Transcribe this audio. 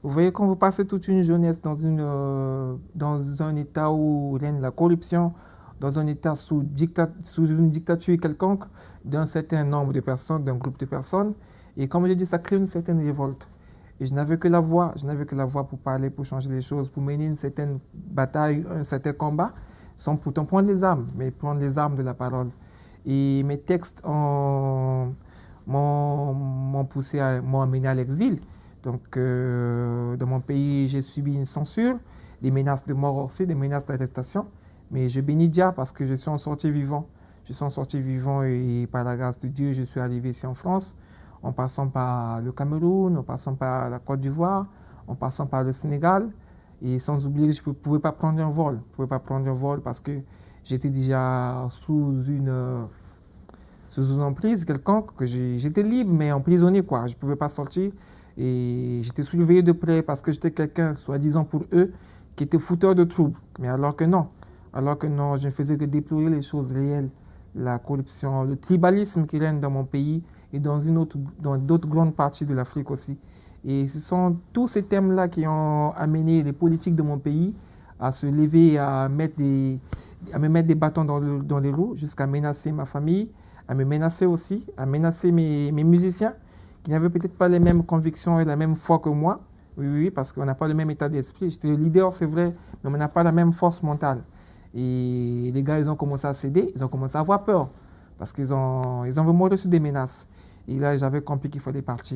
Vous voyez, quand vous passez toute une jeunesse dans un état où règne la corruption, dans un état sous une dictature quelconque d'un certain nombre de personnes, d'un groupe de personnes, et comme je dis, ça crée une certaine révolte. Et je n'avais que la voix pour parler, pour changer les choses, pour mener une certaine bataille, un certain combat, sans pourtant prendre les armes, mais prendre les armes de la parole. Et mes textes m'ont amené à l'exil. Donc, dans mon pays, j'ai subi une censure, des menaces de mort aussi, des menaces d'arrestation. Mais je bénis Dieu parce que je suis en sorti vivant. Je suis en sorti vivant et par la grâce de Dieu, je suis arrivé ici en France, en passant par le Cameroun, en passant par la Côte d'Ivoire, en passant par le Sénégal. Et sans oublier, je ne pouvais pas prendre un vol. Je ne pouvais pas prendre un vol parce que j'étais déjà sous une emprise quelconque, que j'étais libre mais emprisonné, quoi. Je ne pouvais pas sortir et j'étais surveillé de près parce que j'étais quelqu'un, soi-disant pour eux, qui était fouteur de troubles. Mais alors que non, je ne faisais que déplorer les choses réelles, la corruption, le tribalisme qui règne dans mon pays et dans d'autres grandes parties de l'Afrique aussi. Et ce sont tous ces thèmes-là qui ont amené les politiques de mon pays à se lever et à me mettre des bâtons dans les roues jusqu'à menacer ma famille, à me menacer aussi, à menacer mes musiciens qui n'avaient peut-être pas les mêmes convictions et la même foi que moi. Oui, oui, parce qu'on n'a pas le même état d'esprit. J'étais le leader, c'est vrai, mais on n'a pas la même force mentale. Et les gars, ils ont commencé à céder, ils ont commencé à avoir peur parce ils ont vraiment reçu des menaces. Et là, j'avais compris qu'il fallait partir.